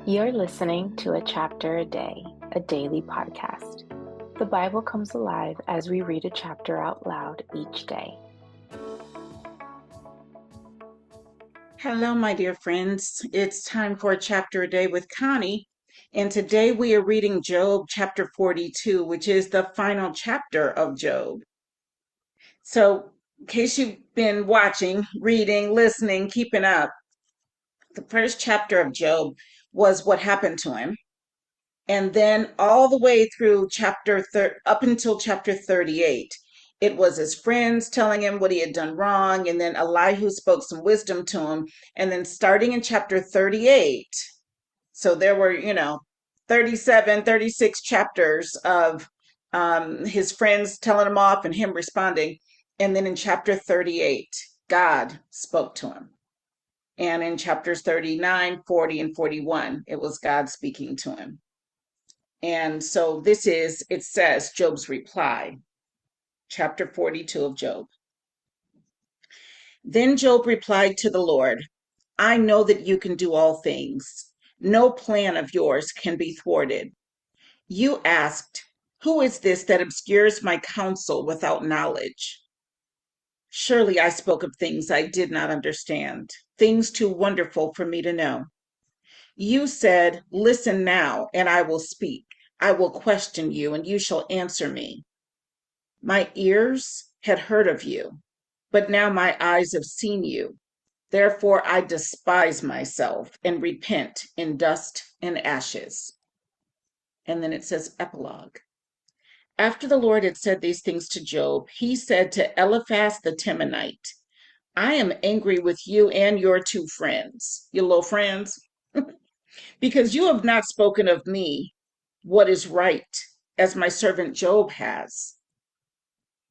You're listening to A Chapter a Day, a daily podcast. The Bible comes alive as we read a chapter out loud each day. Hello, my dear friends. It's time for a chapter a day with Connie. And today we are reading Job chapter 42, which is the final chapter of Job. So, in case you've been watching, reading, listening, keeping up, the first chapter of Job was what happened to him. And then all the way through up until chapter 38, it was his friends telling him what he had done wrong. And then Elihu spoke some wisdom to him. And then starting in chapter 38, so there were, 37, 36 chapters of his friends telling him off and him responding. And then in chapter 38, God spoke to him. And in chapters 39, 40, and 41, it was God speaking to him. And so it says Job's reply, chapter 42 of Job. Then Job replied to the Lord, I know that you can do all things. No plan of yours can be thwarted. You asked, who is this that obscures my counsel without knowledge? Surely I spoke of things I did not understand, things too wonderful for me to know. You said, listen now, and I will speak. I will question you, and you shall answer me. My ears had heard of you, but now my eyes have seen you. Therefore I despise myself and repent in dust and ashes. And then it says epilogue. After the Lord had said these things to Job, he said to Eliphaz the Temanite, I am angry with you and your two friends, your little friends, because you have not spoken of me what is right, as my servant Job has.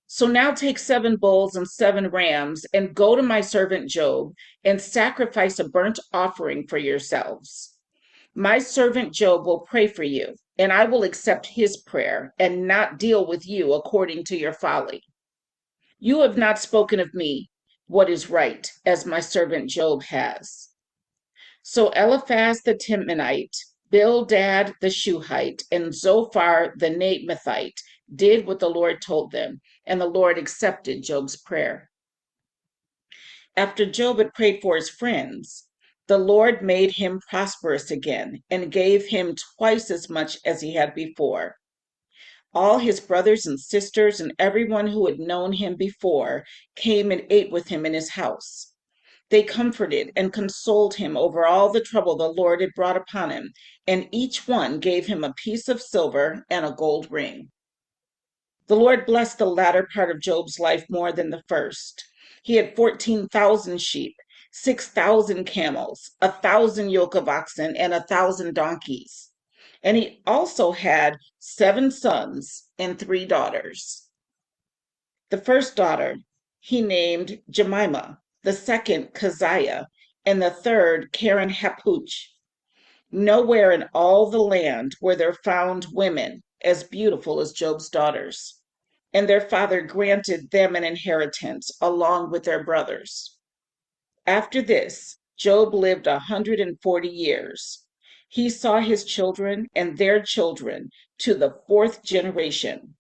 So now take 7 bulls and 7 rams and go to my servant Job and sacrifice a burnt offering for yourselves. My servant Job will pray for you, and I will accept his prayer and not deal with you according to your folly. You have not spoken of me what is right, as my servant Job has. So Eliphaz the Temanite, Bildad the Shuhite, and Zophar the Naamathite did what the Lord told them, and the Lord accepted Job's prayer. After Job had prayed for his friends, the Lord made him prosperous again and gave him twice as much as he had before. All his brothers and sisters and everyone who had known him before came and ate with him in his house. They comforted and consoled him over all the trouble the Lord had brought upon him, and each one gave him a piece of silver and a gold ring. The Lord blessed the latter part of Job's life more than the first. He had 14,000 sheep, 6,000 camels, 1,000 yoke of oxen, and 1,000 donkeys. And he also had 7 sons and 3 daughters. The first daughter he named Jemimah, the second Keziah, and the third Karen Happuch. Nowhere in all the land were there found women as beautiful as Job's daughters, and their father granted them an inheritance along with their brothers. After this, Job lived 140 years. He saw his children and their children to the 4th generation,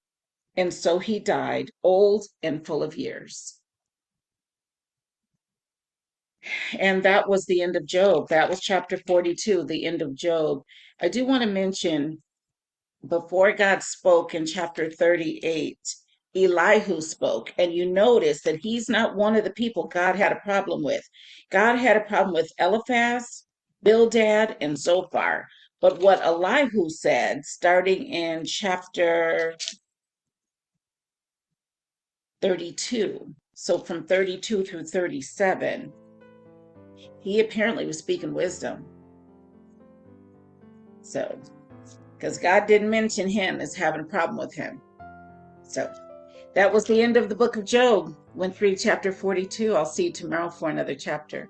and so he died old and full of years. And that was the end of Job. That was chapter 42, the end of Job. I do want to mention, before God spoke in chapter 38, Elihu spoke, and you notice that he's not one of the people God had a problem with. God had a problem with Eliphaz, Bildad, and Zophar. But what Elihu said, starting in chapter 32, so from 32 through 37, he apparently was speaking wisdom. So, because God didn't mention him as having a problem with him. So, that was the end of the book of Job. Went through chapter 42. I'll see you tomorrow for another chapter.